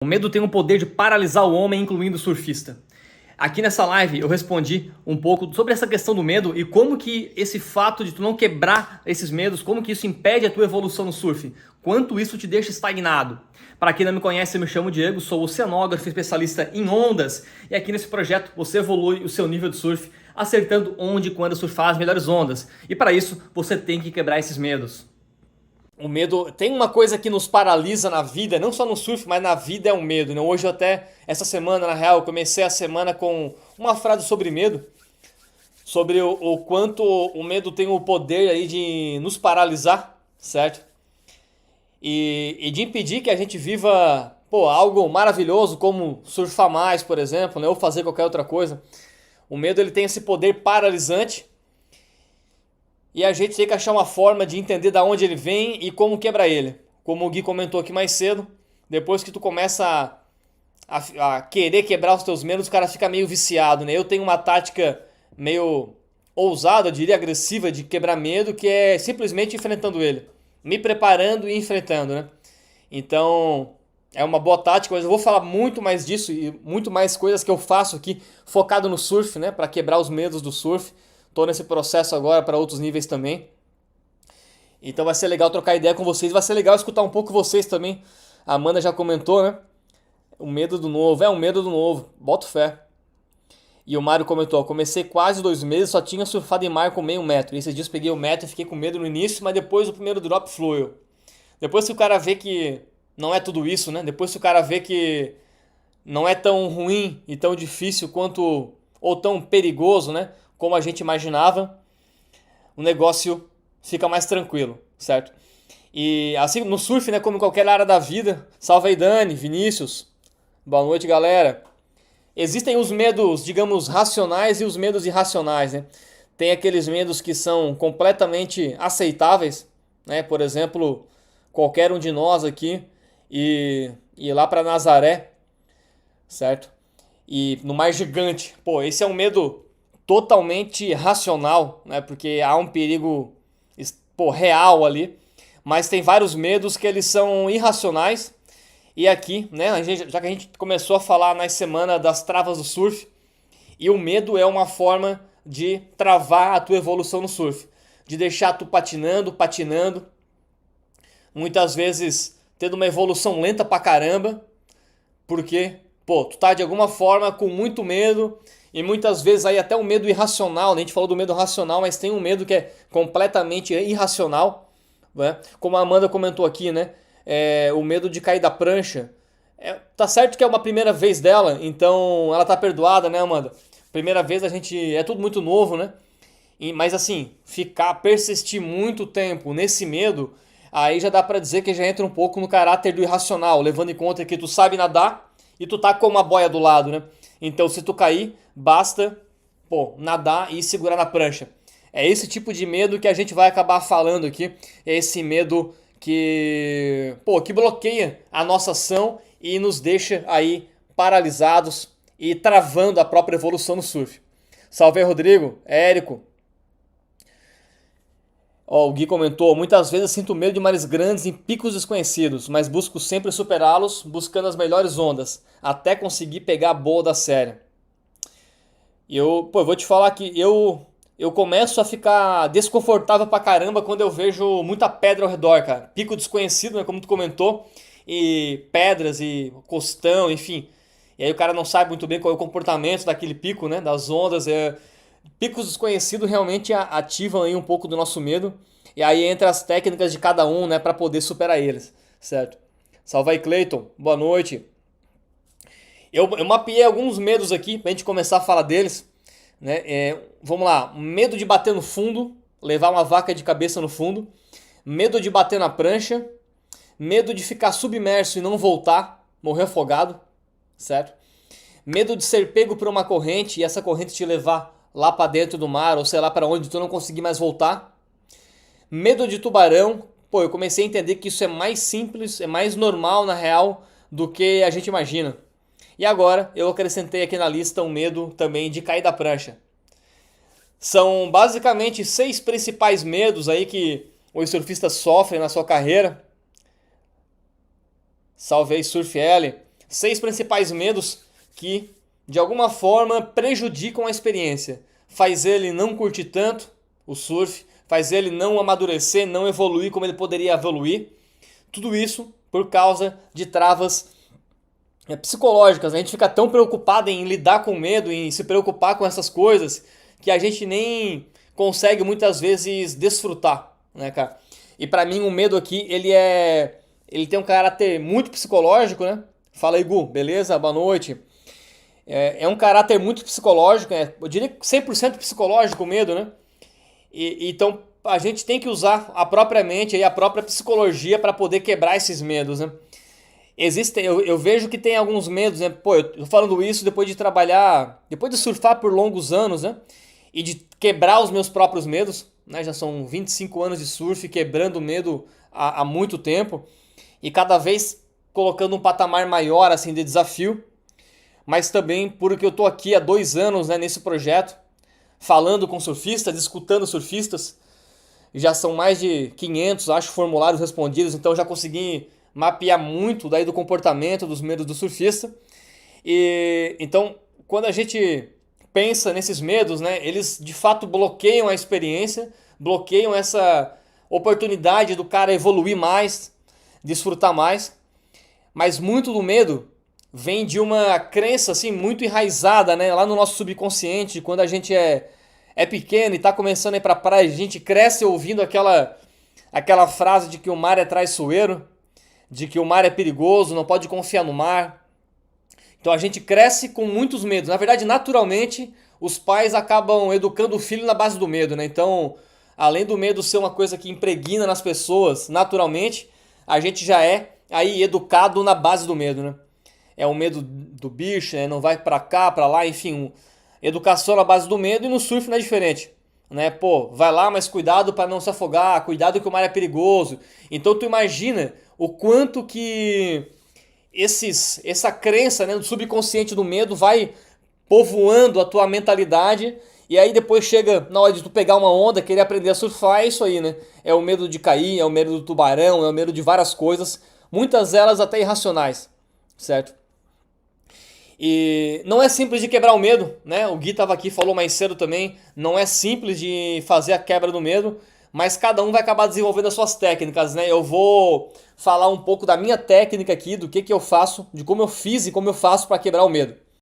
O medo tem o poder de paralisar o homem, incluindo o surfista. Aqui nessa live eu respondi um pouco sobre essa questão do medo e como que esse fato de tu não quebrar esses medos, como que isso impede a tua evolução no surf, quanto isso te deixa estagnado. Para quem não me conhece, eu me chamo Diego, sou oceanógrafo especialista em ondas e aqui nesse projeto você evolui o seu nível de surf acertando onde e quando surfar as melhores ondas. E para isso você tem que quebrar esses medos. O medo tem uma coisa que nos paralisa na vida, não só no surf, mas na vida é o medo, né? Hoje essa semana, na real, eu comecei a semana com uma frase sobre medo, sobre o quanto o medo tem o poder aí de nos paralisar, certo? E de impedir que a gente viva, algo maravilhoso como surfar mais, por exemplo, né? Ou fazer qualquer outra coisa. O medo ele tem esse poder paralisante. E a gente tem que achar uma forma de entender da onde ele vem e como quebrar ele. Como o Gui comentou aqui mais cedo, depois que tu começa a querer quebrar os teus medos, o cara fica meio viciado, né? Eu tenho uma tática meio ousada, eu diria agressiva, de quebrar medo, que é simplesmente enfrentando ele. Me preparando e enfrentando, né? Então, é uma boa tática, mas eu vou falar muito mais disso e muito mais coisas que eu faço aqui, focado no surf, né? Para quebrar os medos do surf. Tô nesse processo agora para outros níveis também. Então vai ser legal trocar ideia com vocês. Vai ser legal escutar um pouco vocês também. A Amanda já comentou, né? O medo do novo. É um medo do novo. Boto fé. E o Mário comentou. Comecei quase 2 meses, só tinha surfado em mar com meio metro. E esses dias peguei o metro e fiquei com medo no início, mas depois o primeiro drop fluiu. Depois que o cara vê que não é tudo isso, né? Depois que o cara vê que não é tão ruim e tão difícil quanto... ou tão perigoso, né? Como a gente imaginava, o negócio fica mais tranquilo, certo? E assim no surf, né, como em qualquer área da vida, salve aí Dani, Vinícius, boa noite galera. Existem os medos, digamos, racionais e os medos irracionais, né? Tem aqueles medos que são completamente aceitáveis, né? Por exemplo, qualquer um de nós aqui ir lá para Nazaré, certo? E no mar gigante, esse é um medo totalmente racional, né? Porque há um perigo, real ali, mas tem vários medos que eles são irracionais. E aqui, né, já que a gente começou a falar na semana das travas do surf, e o medo é uma forma de travar a tua evolução no surf, de deixar tu patinando, muitas vezes tendo uma evolução lenta pra caramba, porque, tu tá de alguma forma com muito medo. E muitas vezes aí até um medo irracional, né? A gente falou do medo racional, mas tem um medo que é completamente irracional, né? Como a Amanda comentou aqui, né? O medo de cair da prancha. Tá certo que é uma primeira vez dela, então ela tá perdoada, né, Amanda? Primeira vez a gente... é tudo muito novo, né? Mas assim, persistir muito tempo nesse medo, aí já dá pra dizer que já entra um pouco no caráter do irracional, levando em conta que tu sabe nadar e tu tá com uma boia do lado, né? Então, se tu cair, basta, nadar e segurar na prancha. É esse tipo de medo que a gente vai acabar falando aqui. É esse medo que bloqueia a nossa ação e nos deixa aí paralisados e travando a própria evolução no surf. Salve aí, Rodrigo, Érico. O Gui comentou, muitas vezes sinto medo de mares grandes em picos desconhecidos, mas busco sempre superá-los, buscando as melhores ondas, até conseguir pegar a boa da série. E eu vou te falar que eu começo a ficar desconfortável pra caramba quando eu vejo muita pedra ao redor, cara. Pico desconhecido, né, como tu comentou, e pedras e costão, enfim. E aí o cara não sabe muito bem qual é o comportamento daquele pico, né, das ondas, Picos desconhecidos realmente ativam aí um pouco do nosso medo. E aí entra as técnicas de cada um, né, para poder superar eles, certo? Salve aí, Clayton. Boa noite. Eu mapeei alguns medos aqui pra gente começar a falar deles, né? Vamos lá. Medo de bater no fundo, levar uma vaca de cabeça no fundo. Medo de bater na prancha. Medo de ficar submerso e não voltar, morrer afogado, certo? Medo de ser pego por uma corrente e essa corrente te levar lá para dentro do mar, ou sei lá para onde tu não conseguir mais voltar. Medo de tubarão. Eu comecei a entender que isso é mais simples, é mais normal na real do que a gente imagina. E agora eu acrescentei aqui na lista um medo também de cair da prancha. São basicamente 6 principais medos aí que os surfistas sofrem na sua carreira. Salve aí, Surf L. 6 principais medos que, de alguma forma, prejudicam a experiência. Faz ele não curtir tanto o surf, faz ele não amadurecer, não evoluir como ele poderia evoluir. Tudo isso por causa de travas psicológicas. A gente fica tão preocupado em lidar com medo, em se preocupar com essas coisas, que a gente nem consegue muitas vezes desfrutar, né, cara? E pra mim o medo aqui, ele tem um caráter muito psicológico, né? Fala aí, Gu, beleza? Boa noite. É um caráter muito psicológico, eu diria 100% psicológico o medo, né? Então a gente tem que usar a própria mente e a própria psicologia para poder quebrar esses medos, né? Eu vejo que tem alguns medos, né? Pô, eu tô falando isso depois de trabalhar, depois de surfar por longos anos, né? E de quebrar os meus próprios medos, né? Já são 25 anos de surf, quebrando medo há muito tempo e cada vez colocando um patamar maior assim de desafio, mas também porque eu tô aqui há 2 anos, né, nesse projeto, falando com surfistas, escutando surfistas. Já são mais de 500, acho, formulários respondidos, então já consegui mapear muito daí do comportamento, dos medos do surfista. E então, quando a gente pensa nesses medos, né, eles de fato bloqueiam a experiência, bloqueiam essa oportunidade do cara evoluir mais, desfrutar mais. Mas muito do medo vem de uma crença assim muito enraizada, né, lá no nosso subconsciente, quando a gente é pequeno e está começando a ir para a praia, a gente cresce ouvindo aquela frase de que o mar é traiçoeiro, de que o mar é perigoso, não pode confiar no mar. Então a gente cresce com muitos medos. Na verdade, naturalmente, os pais acabam educando o filho na base do medo, né? Então, além do medo ser uma coisa que impregna nas pessoas naturalmente, a gente já é aí educado na base do medo, né? É o medo do bicho, né? Não vai pra cá, pra lá, enfim, educação na base do medo. E no surf não é diferente, né? Pô, vai lá, mas cuidado para não se afogar, cuidado que o mar é perigoso. Então tu imagina o quanto que essa crença, né, do subconsciente do medo vai povoando a tua mentalidade. E aí depois chega na hora de tu pegar uma onda, querer aprender a surfar, é isso aí, né? É o medo de cair, é o medo do tubarão, é o medo de várias coisas, muitas delas até irracionais, certo? E não é simples de quebrar o medo, né? O Gui estava aqui, falou mais cedo também, não é simples de fazer a quebra do medo, mas cada um vai acabar desenvolvendo as suas técnicas, né? Eu vou falar um pouco da minha técnica aqui, do que eu faço, de como eu fiz e como eu faço para quebrar o medo.